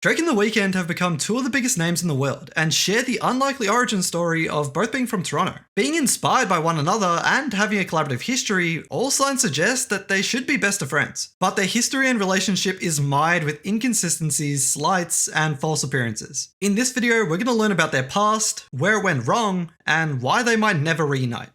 Drake and The Weeknd have become two of the biggest names in the world and share the unlikely origin story of both being from Toronto. Being inspired by one another and having a collaborative history, all signs suggest that they should be best of friends. But their history and relationship is mired with inconsistencies, slights, and false appearances. In this video, we're going to learn about their past, where it went wrong, and why they might never reunite.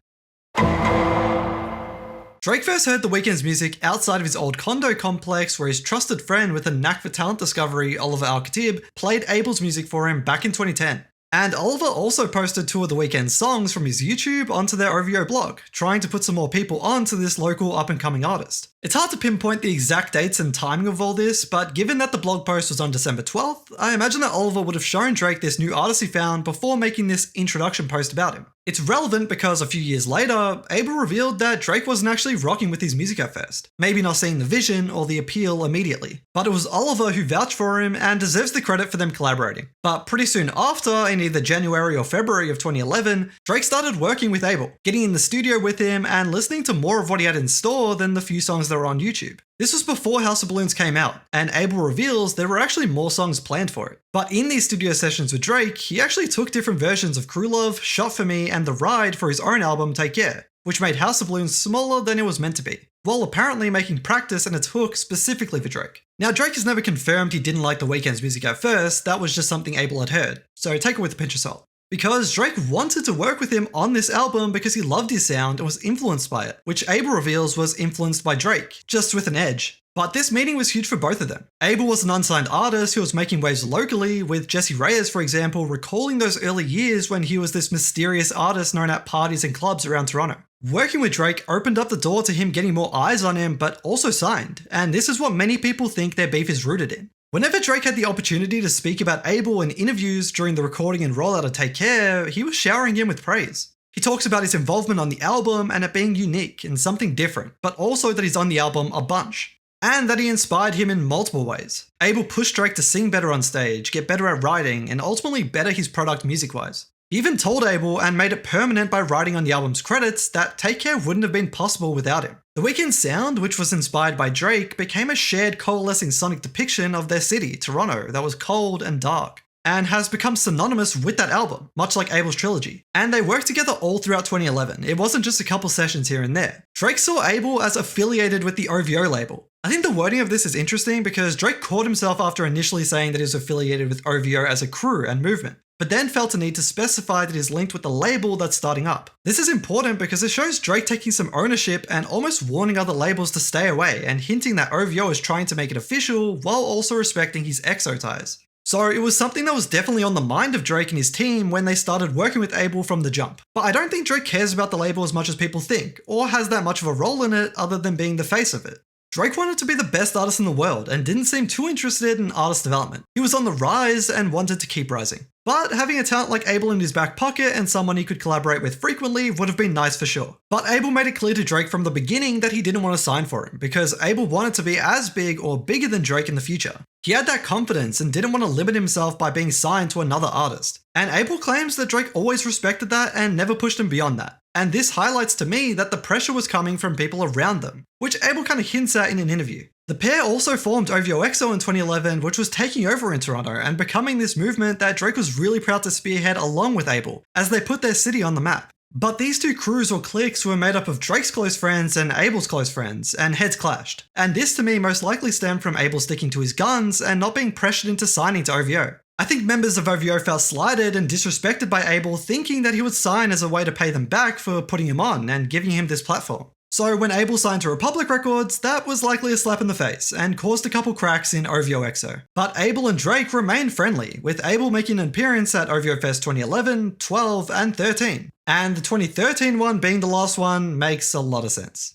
Drake first heard The Weeknd's music outside of his old condo complex where his trusted friend with a knack for talent discovery, Oliver Al-Khatib, played Abel's music for him back in 2010. And Oliver also posted two of The Weeknd's songs from his YouTube onto their OVO blog, trying to put some more people onto this local up-and-coming artist. It's hard to pinpoint the exact dates and timing of all this, but given that the blog post was on December 12th, I imagine that Oliver would have shown Drake this new artist he found before making this introduction post about him. It's relevant because a few years later, Abel revealed that Drake wasn't actually rocking with his music at first, maybe not seeing the vision or the appeal immediately. But it was Oliver who vouched for him and deserves the credit for them collaborating. But pretty soon after, in either January or February of 2011, Drake started working with Abel, getting in the studio with him and listening to more of what he had in store than the few songs that were on YouTube. This was before House of Balloons came out, and Abel reveals there were actually more songs planned for it. But in these studio sessions with Drake, he actually took different versions of Crew Love, Shot For Me, and The Ride for his own album Take Care, which made House of Balloons smaller than it was meant to be, while apparently making Practice and its hook specifically for Drake. Now, Drake has never confirmed he didn't like The Weeknd's music at first, that was just something Abel had heard, so take it with a pinch of salt. Because Drake wanted to work with him on this album because he loved his sound and was influenced by it, which Abel reveals was influenced by Drake, just with an edge. But this meeting was huge for both of them. Abel was an unsigned artist who was making waves locally, with Jesse Reyes, for example, recalling those early years when he was this mysterious artist known at parties and clubs around Toronto. Working with Drake opened up the door to him getting more eyes on him, but also signed, and this is what many people think their beef is rooted in. Whenever Drake had the opportunity to speak about Abel in interviews during the recording and rollout of Take Care, he was showering him with praise. He talks about his involvement on the album and it being unique and something different, but also that he's on the album a bunch. And that he inspired him in multiple ways. Abel pushed Drake to sing better on stage, get better at writing, and ultimately better his product music-wise. He even told Abel and made it permanent by writing on the album's credits that Take Care wouldn't have been possible without him. The Weeknd's sound, which was inspired by Drake, became a shared coalescing sonic depiction of their city, Toronto, that was cold and dark, and has become synonymous with that album, much like Abel's trilogy. And they worked together all throughout 2011, it wasn't just a couple sessions here and there. Drake saw Abel as affiliated with the OVO label. I think the wording of this is interesting because Drake caught himself after initially saying that he was affiliated with OVO as a crew and movement, but then felt a need to specify that he's linked with the label that's starting up. This is important because it shows Drake taking some ownership and almost warning other labels to stay away and hinting that OVO is trying to make it official while also respecting his EXO ties. So it was something that was definitely on the mind of Drake and his team when they started working with Abel from the jump. But I don't think Drake cares about the label as much as people think, or has that much of a role in it other than being the face of it. Drake wanted to be the best artist in the world and didn't seem too interested in artist development. He was on the rise and wanted to keep rising. But having a talent like Abel in his back pocket and someone he could collaborate with frequently would have been nice for sure. But Abel made it clear to Drake from the beginning that he didn't want to sign for him because Abel wanted to be as big or bigger than Drake in the future. He had that confidence and didn't want to limit himself by being signed to another artist. And Abel claims that Drake always respected that and never pushed him beyond that. And this highlights to me that the pressure was coming from people around them, which Abel kind of hints at in an interview. The pair also formed OVOXO in 2011, which was taking over in Toronto and becoming this movement that Drake was really proud to spearhead along with Abel, as they put their city on the map. But these two crews or cliques were made up of Drake's close friends and Abel's close friends, and heads clashed. And this to me most likely stemmed from Abel sticking to his guns and not being pressured into signing to OVO. I think members of OVO felt slighted and disrespected by Abel, thinking that he would sign as a way to pay them back for putting him on and giving him this platform. So when Abel signed to Republic Records, that was likely a slap in the face and caused a couple cracks in OVOXO. But Abel and Drake remained friendly, with Abel making an appearance at OVOFEST 2011, 12, and 13. And the 2013 one being the last one makes a lot of sense.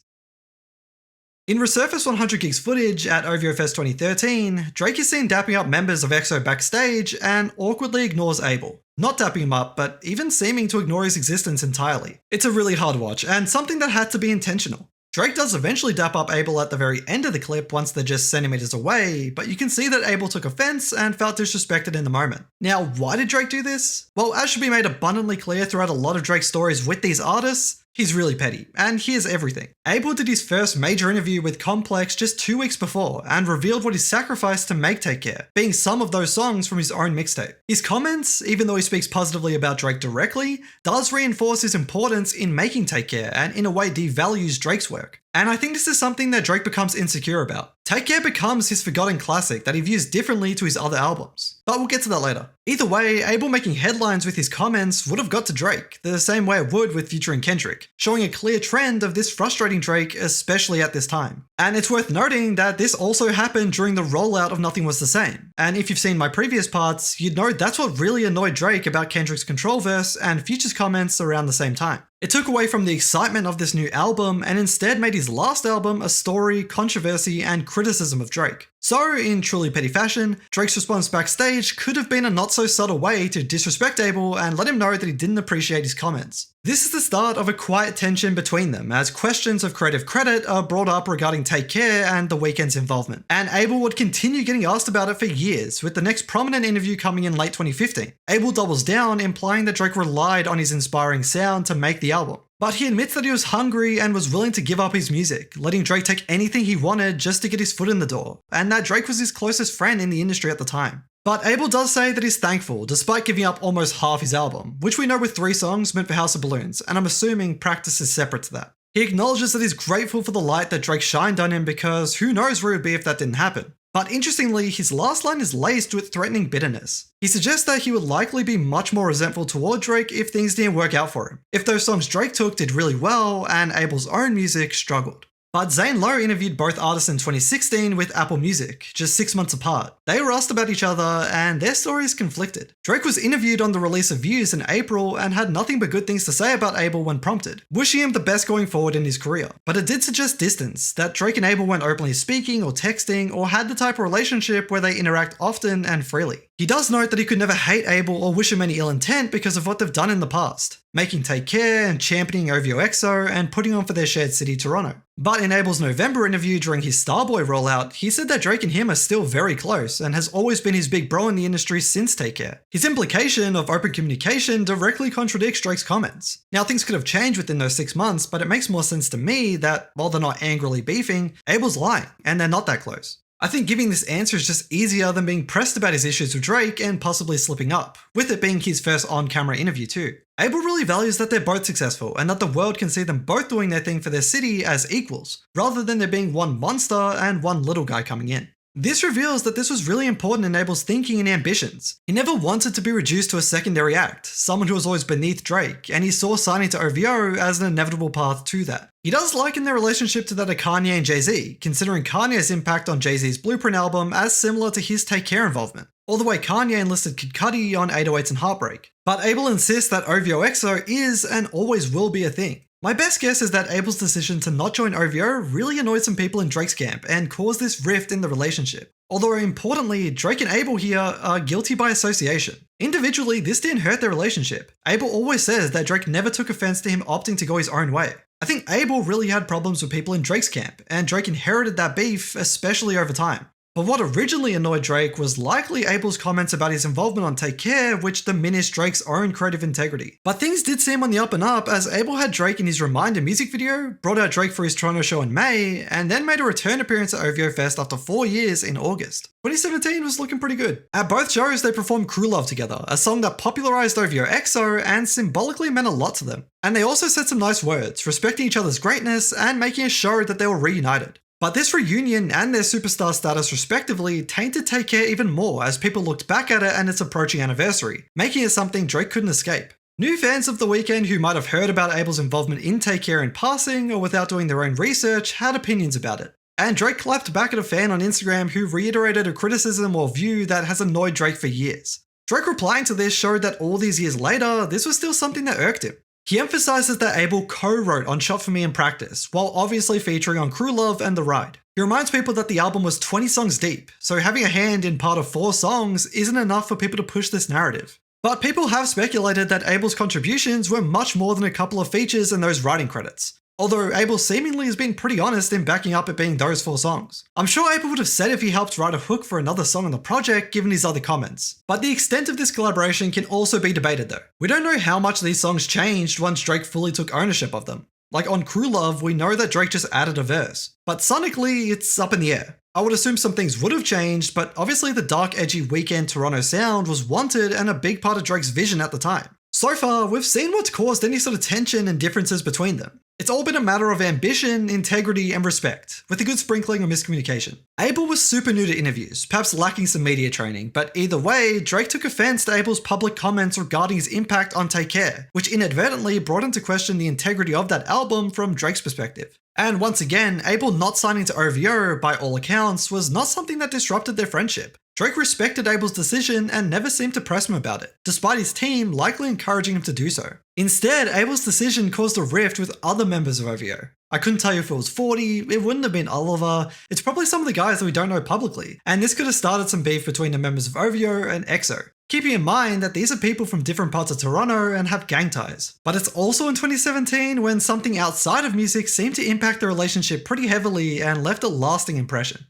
In resurfaced 100 gigs footage at OVOFEST 2013, Drake is seen dapping up members of EXO backstage and awkwardly ignores Abel. Not dapping him up, but even seeming to ignore his existence entirely. It's a really hard watch, and something that had to be intentional. Drake does eventually dap up Abel at the very end of the clip once they're just centimeters away, but you can see that Abel took offense and felt disrespected in the moment. Now, why did Drake do this? Well, as should be made abundantly clear throughout a lot of Drake's stories with these artists, He's really petty, and here's everything. Abel did his first major interview with Complex just 2 weeks before and revealed what he sacrificed to make Take Care, being some of those songs from his own mixtape. His comments, even though he speaks positively about Drake directly, does reinforce his importance in making Take Care and in a way devalues Drake's work. And I think this is something that Drake becomes insecure about. Take Care becomes his forgotten classic that he views differently to his other albums. But we'll get to that later. Either way, Abel making headlines with his comments would have got to Drake, the same way it would with Future and Kendrick, showing a clear trend of this frustrating Drake, especially at this time. And it's worth noting that this also happened during the rollout of Nothing Was the Same. And if you've seen my previous parts, you'd know that's what really annoyed Drake about Kendrick's Control verse and Future's comments around the same time. It took away from the excitement of this new album and instead made his last album a story, controversy, and criticism of Drake. So, in truly petty fashion, Drake's response backstage could have been a not so subtle way to disrespect Abel and let him know that he didn't appreciate his comments. This is the start of a quiet tension between them as questions of creative credit are brought up regarding Take Care and The Weeknd's involvement. And Abel would continue getting asked about it for years, with the next prominent interview coming in late 2015. Abel doubles down, implying that Drake relied on his inspiring sound to make the album. But he admits that he was hungry and was willing to give up his music, letting Drake take anything he wanted just to get his foot in the door, and that Drake was his closest friend in the industry at the time. But Abel does say that he's thankful despite giving up almost half his album, which we know with 3 songs meant for House of Balloons, and I'm assuming Practice is separate to that. He acknowledges that he's grateful for the light that Drake shined on him because who knows where he would be if that didn't happen. But interestingly, his last line is laced with threatening bitterness. He suggests that he would likely be much more resentful toward Drake if things didn't work out for him, if those songs Drake took did really well and Abel's own music struggled. But Zane Lowe interviewed both artists in 2016 with Apple Music, just 6 months apart. They were asked about each other, and their stories conflicted. Drake was interviewed on the release of Views in April and had nothing but good things to say about Abel when prompted, wishing him the best going forward in his career. But it did suggest distance, that Drake and Abel weren't openly speaking or texting, or had the type of relationship where they interact often and freely. He does note that he could never hate Abel or wish him any ill intent because of what they've done in the past, making Take Care and championing OVOXO and putting on for their shared city, Toronto. But in Abel's November interview during his Starboy rollout, he said that Drake and him are still very close and has always been his big bro in the industry since Take Care. His implication of open communication directly contradicts Drake's comments. Now, things could have changed within those 6 months, but it makes more sense to me that while they're not angrily beefing, Abel's lying and they're not that close. I think giving this answer is just easier than being pressed about his issues with Drake and possibly slipping up, with it being his first on-camera interview too. Abel really values that they're both successful and that the world can see them both doing their thing for their city as equals, rather than there being one monster and one little guy coming in. This reveals that this was really important in Abel's thinking and ambitions. He never wanted to be reduced to a secondary act, someone who was always beneath Drake, and he saw signing to OVO as an inevitable path to that. He does liken their relationship to that of Kanye and Jay-Z, considering Kanye's impact on Jay-Z's Blueprint album as similar to his Take Care involvement, or the way Kanye enlisted Kid Cudi on 808s and Heartbreak. But Abel insists that OVOXO is and always will be a thing. My best guess is that Abel's decision to not join OVO really annoyed some people in Drake's camp and caused this rift in the relationship. Although importantly, Drake and Abel here are guilty by association. Individually, this didn't hurt their relationship. Abel always says that Drake never took offense to him opting to go his own way. I think Abel really had problems with people in Drake's camp, and Drake inherited that beef, especially over time. But what originally annoyed Drake was likely Abel's comments about his involvement on Take Care, which diminished Drake's own creative integrity. But things did seem on the up and up as Abel had Drake in his Reminder music video, brought out Drake for his Toronto show in May, and then made a return appearance at OVOFEST after 4 years in August. 2017 was looking pretty good. At both shows, they performed Crew Love together, a song that popularized OVOXO and symbolically meant a lot to them. And they also said some nice words, respecting each other's greatness and making a show that they were reunited. But this reunion and their superstar status respectively tainted Take Care even more as people looked back at it and its approaching anniversary, making it something Drake couldn't escape. New fans of The Weeknd who might have heard about Abel's involvement in Take Care in passing or without doing their own research had opinions about it. And Drake clapped back at a fan on Instagram who reiterated a criticism or view that has annoyed Drake for years. Drake replying to this showed that all these years later, this was still something that irked him. He emphasizes that Abel co-wrote on Shot For Me in Practice, while obviously featuring on Crew Love and The Ride. He reminds people that the album was 20 songs deep, so having a hand in part of 4 songs isn't enough for people to push this narrative. But people have speculated that Abel's contributions were much more than a couple of features and those writing credits. although Abel seemingly has been pretty honest in backing up it being those 4 songs. I'm sure Abel would have said if he helped write a hook for another song on the project given his other comments. But the extent of this collaboration can also be debated though. We don't know how much these songs changed once Drake fully took ownership of them. Like on Crew Love, we know that Drake just added a verse, but sonically, it's up in the air. I would assume some things would have changed, but obviously the dark, edgy Weeknd Toronto sound was wanted and a big part of Drake's vision at the time. So far, we've seen what's caused any sort of tension and differences between them. It's all been a matter of ambition, integrity, and respect, with a good sprinkling of miscommunication. Abel was super new to interviews, perhaps lacking some media training, but either way, Drake took offense to Abel's public comments regarding his impact on Take Care, which inadvertently brought into question the integrity of that album from Drake's perspective. And once again, Abel not signing to OVO, by all accounts, was not something that disrupted their friendship. Drake respected Abel's decision and never seemed to press him about it, despite his team likely encouraging him to do so. Instead, Abel's decision caused a rift with other members of OVO. I couldn't tell you if it was 40, it wouldn't have been Oliver, it's probably some of the guys that we don't know publicly, and this could have started some beef between the members of OVO and EXO. Keeping in mind that these are people from different parts of Toronto and have gang ties. But it's also in 2017 when something outside of music seemed to impact the relationship pretty heavily and left a lasting impression.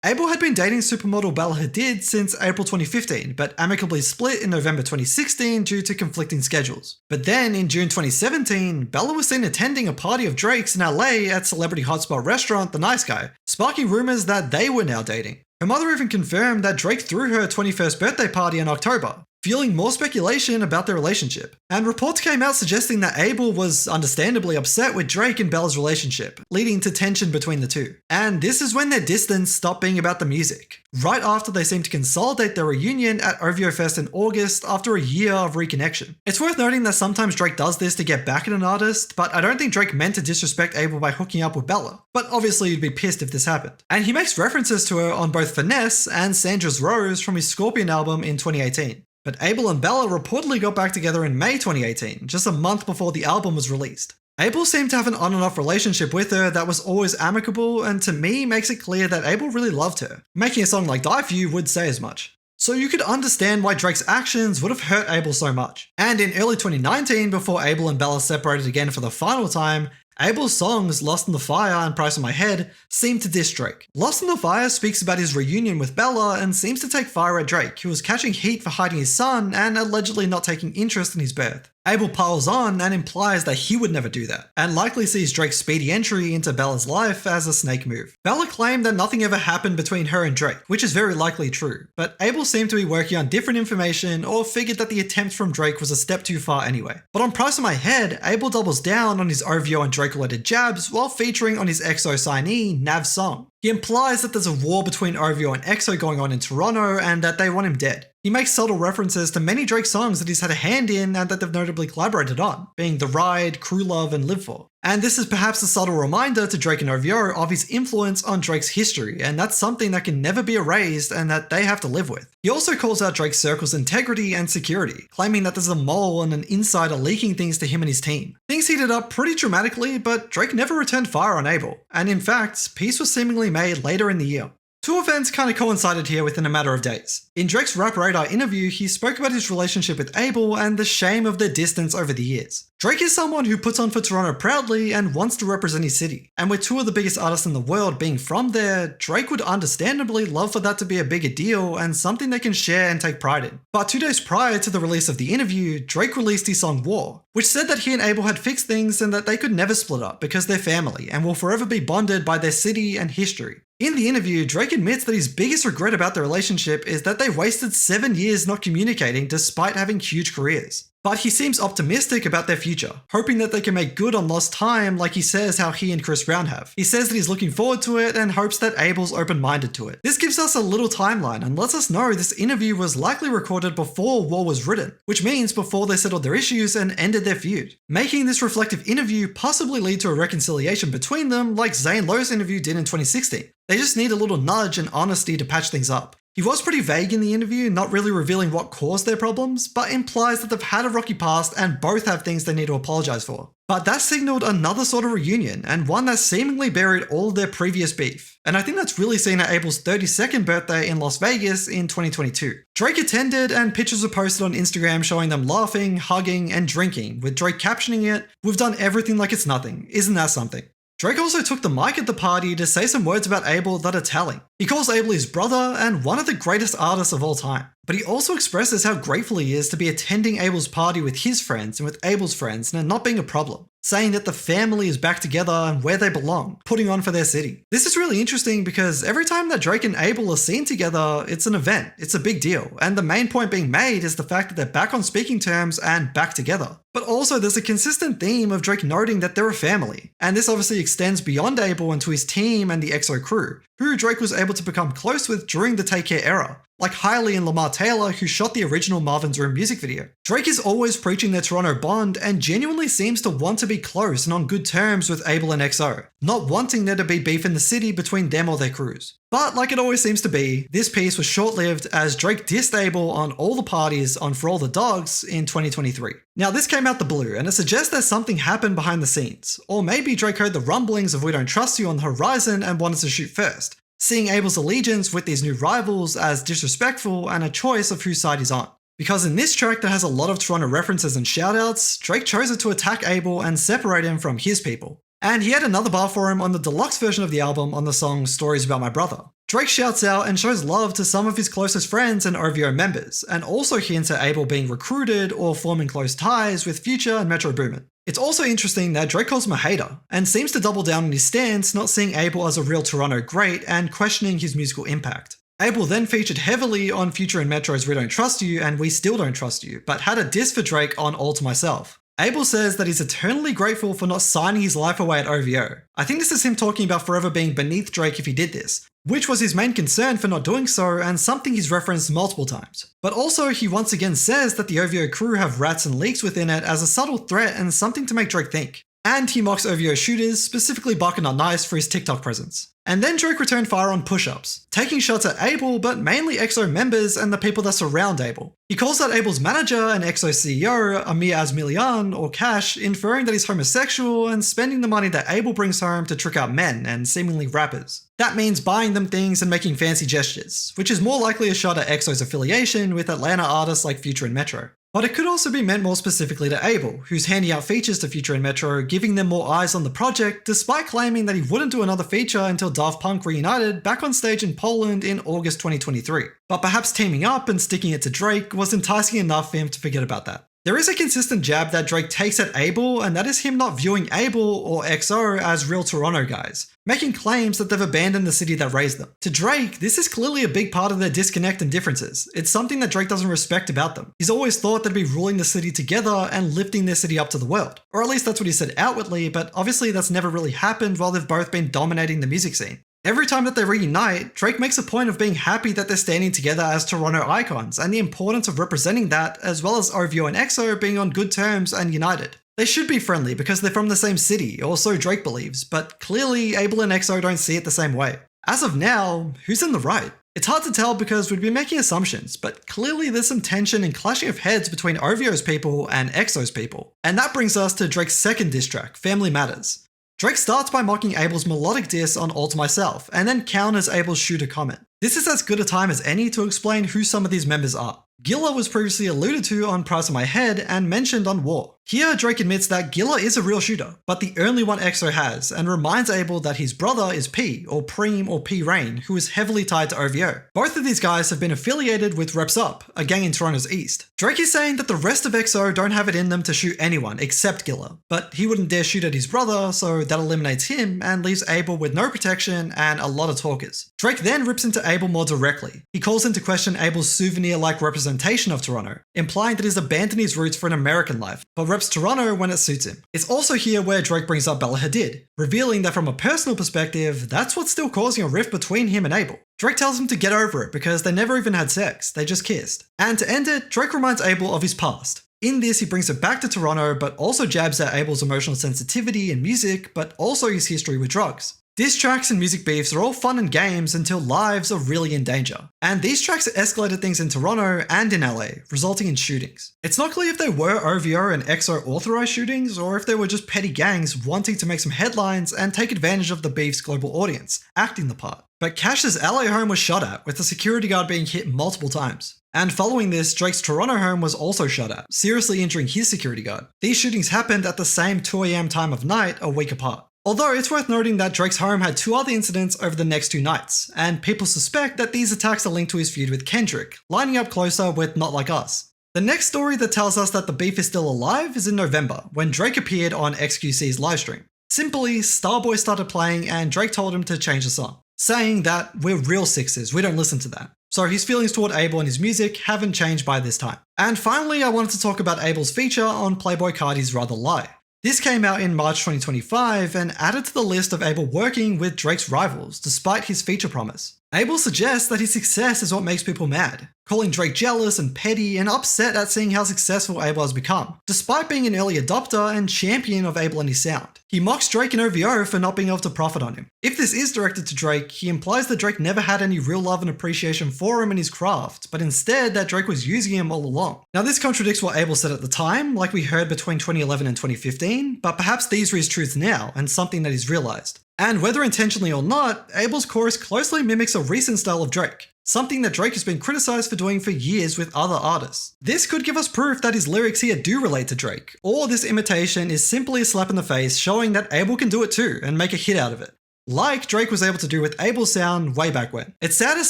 Abel had been dating supermodel Bella Hadid since April 2015, but amicably split in November 2016 due to conflicting schedules. But then, in June 2017, Bella was seen attending a party of Drake's in LA at celebrity hotspot restaurant The Nice Guy, sparking rumours that they were now dating. Her mother even confirmed that Drake threw her 21st birthday party in October, fueling more speculation about their relationship. And reports came out suggesting that Abel was understandably upset with Drake and Bella's relationship, leading to tension between the two. And this is when their distance stopped being about the music, right after they seemed to consolidate their reunion at OVOFEST in August after a year of reconnection. It's worth noting that sometimes Drake does this to get back at an artist, but I don't think Drake meant to disrespect Abel by hooking up with Bella. But obviously you'd be pissed if this happened. And he makes references to her on both Finesse and Sandra's Rose from his Scorpion album in 2018. But Abel and Bella reportedly got back together in May 2018, just a month before the album was released. Abel seemed to have an on and off relationship with her that was always amicable, and to me makes it clear that Abel really loved her. Making a song like Die For You would say as much. So you could understand why Drake's actions would have hurt Abel so much. And in early 2019, before Abel and Bella separated again for the final time, Abel's songs Lost in the Fire and Price on My Head seem to diss Drake. Lost in the Fire speaks about his reunion with Bella and seems to take fire at Drake, who was catching heat for hiding his son and allegedly not taking interest in his birth. Abel piles on and implies that he would never do that, and likely sees Drake's speedy entry into Bella's life as a snake move. Bella claimed that nothing ever happened between her and Drake, which is very likely true, but Abel seemed to be working on different information or figured that the attempt from Drake was a step too far anyway. But on Price on My Head, Abel doubles down on his OVO and Drake-related jabs while featuring on his EXO signee, Nav's song. He implies that there's a war between OVO and EXO going on in Toronto and that they want him dead. He makes subtle references to many Drake songs that he's had a hand in and that they've notably collaborated on, being The Ride, Crew Love, and Live For. And this is perhaps a subtle reminder to Drake and OVO of his influence on Drake's history, and that's something that can never be erased and that they have to live with. He also calls out Drake's circle's integrity and security, claiming that there's a mole and an insider leaking things to him and his team. Things heated up pretty dramatically, but Drake never returned fire on Abel, and in fact, peace was seemingly made later in the year. Two events kind of coincided here within a matter of days. In Drake's Rap Radar interview, he spoke about his relationship with Abel and the shame of their distance over the years. Drake is someone who puts on for Toronto proudly and wants to represent his city. And with two of the biggest artists in the world being from there, Drake would understandably love for that to be a bigger deal and something they can share and take pride in. But 2 days prior to the release of the interview, Drake released his song War, which said that he and Abel had fixed things and that they could never split up because they're family and will forever be bonded by their city and history. In the interview, Drake admits that his biggest regret about their relationship is that they wasted 7 years not communicating despite having huge careers. But he seems optimistic about their future, hoping that they can make good on lost time like he says how he and Chris Brown have. He says that he's looking forward to it and hopes that Abel's open-minded to it. This gives us a little timeline and lets us know this interview was likely recorded before War was written, which means before they settled their issues and ended their feud, making this reflective interview possibly lead to a reconciliation between them like Zane Lowe's interview did in 2016. They just need a little nudge and honesty to patch things up. He was pretty vague in the interview, not really revealing what caused their problems, but implies that they've had a rocky past and both have things they need to apologise for. But that signalled another sort of reunion, and one that seemingly buried all of their previous beef. And I think that's really seen at Abel's 32nd birthday in Las Vegas in 2022. Drake attended, and pictures were posted on Instagram showing them laughing, hugging, and drinking, with Drake captioning it, "We've done everything like it's nothing, isn't that something?" Drake also took the mic at the party to say some words about Abel that are telling. He calls Abel his brother and one of the greatest artists of all time. But he also expresses how grateful he is to be attending Abel's party with his friends and with Abel's friends and it not being a problem, saying that the family is back together and where they belong, putting on for their city. This is really interesting because every time that Drake and Abel are seen together, it's an event, it's a big deal, and the main point being made is the fact that they're back on speaking terms and back together. But also there's a consistent theme of Drake noting that they're a family, and this obviously extends beyond Abel into his team and the EXO crew, who Drake was able to become close with during the Take Care era, like Hailey and Lamar Taylor, who shot the original Marvin's Room music video. Drake is always preaching their Toronto bond and genuinely seems to want to be close and on good terms with Abel and EXO, not wanting there to be beef in the city between them or their crews. But like it always seems to be, this piece was short-lived as Drake dissed Abel on all the parties on For All the Dogs in 2023. Now this came out the blue, and it suggests that something happened behind the scenes, or maybe Drake heard the rumblings of We Don't Trust You on the horizon and wanted to shoot first, seeing Abel's allegiance with these new rivals as disrespectful and a choice of whose side he's on. Because in this track that has a lot of Toronto references and shoutouts, Drake chose to attack Abel and separate him from his people. And he had another bar for him on the deluxe version of the album on the song Stories About My Brother. Drake shouts out and shows love to some of his closest friends and OVO members, and also hints at Abel being recruited or forming close ties with Future and Metro Boomin. It's also interesting that Drake calls him a hater, and seems to double down on his stance, not seeing Abel as a real Toronto great and questioning his musical impact. Abel then featured heavily on Future and Metro's We Don't Trust You and We Still Don't Trust You, but had a diss for Drake on All To Myself. Abel says that he's eternally grateful for not signing his life away at OVO. I think this is him talking about forever being beneath Drake if he did this, which was his main concern for not doing so and something he's referenced multiple times. But also he once again says that the OVO crew have rats and leaks within it as a subtle threat and something to make Drake think. And he mocks OVO shooters, specifically Barking Not Nice for his TikTok presence. And then Drake returned fire on push-ups, taking shots at Abel but mainly EXO members and the people that surround Abel. He calls out Abel's manager and EXO CEO, Amir Azmilian, or Cash, inferring that he's homosexual and spending the money that Abel brings home to trick out men and seemingly rappers. That means buying them things and making fancy gestures, which is more likely a shot at EXO's affiliation with Atlanta artists like Future and Metro. But it could also be meant more specifically to Abel, who's handing out features to Future and Metro, giving them more eyes on the project, despite claiming that he wouldn't do another feature until Daft Punk reunited back on stage in Poland in August 2023. But perhaps teaming up and sticking it to Drake was enticing enough for him to forget about that. There is a consistent jab that Drake takes at Abel, and that is him not viewing Abel or EXO as real Toronto guys, making claims that they've abandoned the city that raised them. To Drake, this is clearly a big part of their disconnect and differences. It's something that Drake doesn't respect about them. He's always thought they'd be ruling the city together and lifting their city up to the world. Or at least that's what he said outwardly, but obviously that's never really happened while they've both been dominating the music scene. Every time that they reunite, Drake makes a point of being happy that they're standing together as Toronto icons and the importance of representing that, as well as OVO and EXO being on good terms and united. They should be friendly because they're from the same city, or so Drake believes, but clearly Abel and EXO don't see it the same way. As of now, who's in the right? It's hard to tell because we'd be making assumptions, but clearly there's some tension and clashing of heads between OVO's people and EXO's people. And that brings us to Drake's second diss track, Family Matters. Drake starts by mocking Abel's melodic diss on All To Myself, and then counters Abel's shooter comment. This is as good a time as any to explain who some of these members are. Gilla was previously alluded to on Price of My Head and mentioned on War. Here, Drake admits that Gilla is a real shooter, but the only one EXO has, and reminds Abel that his brother is P, or Preem or P Rain, who is heavily tied to OVO. Both of these guys have been affiliated with Reps Up, a gang in Toronto's east. Drake is saying that the rest of EXO don't have it in them to shoot anyone except Gilla, but he wouldn't dare shoot at his brother, so that eliminates him and leaves Abel with no protection and a lot of talkers. Drake then rips into Abel more directly. He calls into question Abel's souvenir-like representation of Toronto, implying that he's abandoned his roots for an American life, but reps Toronto when it suits him. It's also here where Drake brings up Bella Hadid, revealing that from a personal perspective, that's what's still causing a rift between him and Abel. Drake tells him to get over it because they never even had sex, they just kissed. And to end it, Drake reminds Abel of his past. In this, he brings it back to Toronto, but also jabs at Abel's emotional sensitivity in music, but also his history with drugs. Diss tracks and music beefs are all fun and games until lives are really in danger. And these tracks escalated things in Toronto and in LA, resulting in shootings. It's not clear if they were OVO and EXO authorized shootings, or if they were just petty gangs wanting to make some headlines and take advantage of the beef's global audience, acting the part. But Cash's LA home was shot at, with the security guard being hit multiple times. And following this, Drake's Toronto home was also shot at, seriously injuring his security guard. These shootings happened at the same 2 AM time of night, a week apart. Although it's worth noting that Drake's home had 2 other incidents over the next 2 nights, and people suspect that these attacks are linked to his feud with Kendrick, lining up closer with Not Like Us. The next story that tells us that the beef is still alive is in November, when Drake appeared on XQC's livestream. Simply, Starboy started playing and Drake told him to change the song, saying that we're real sixes, we don't listen to that. So his feelings toward Abel and his music haven't changed by this time. And finally, I wanted to talk about Abel's feature on Playboi Carti's Rather Lie. This came out in March 2025 and added to the list of Abel working with Drake's rivals, despite his feature promise. Abel suggests that his success is what makes people mad, calling Drake jealous and petty and upset at seeing how successful Abel has become, despite being an early adopter and champion of Abel and his sound. He mocks Drake and OVO for not being able to profit on him. If this is directed to Drake, he implies that Drake never had any real love and appreciation for him and his craft, but instead that Drake was using him all along. Now this contradicts what Abel said at the time, like we heard between 2011 and 2015, but perhaps these are his truths now, and something that he's realized. And whether intentionally or not, Abel's chorus closely mimics a recent style of Drake, something that Drake has been criticized for doing for years with other artists. This could give us proof that his lyrics here do relate to Drake, or this imitation is simply a slap in the face showing that Abel can do it too and make a hit out of it. Like Drake was able to do with Abel's sound way back when. It's sad as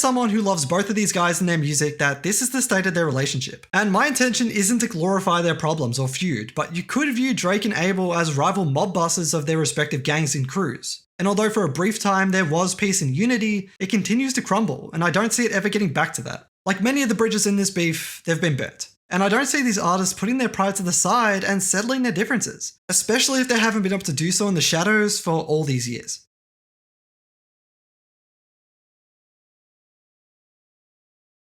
someone who loves both of these guys and their music that this is the state of their relationship. And my intention isn't to glorify their problems or feud, but you could view Drake and Abel as rival mob bosses of their respective gangs and crews. And although for a brief time there was peace and unity, it continues to crumble, and I don't see it ever getting back to that. Like many of the bridges in this beef, they've been burnt. And I don't see these artists putting their pride to the side and settling their differences, especially if they haven't been able to do so in the shadows for all these years.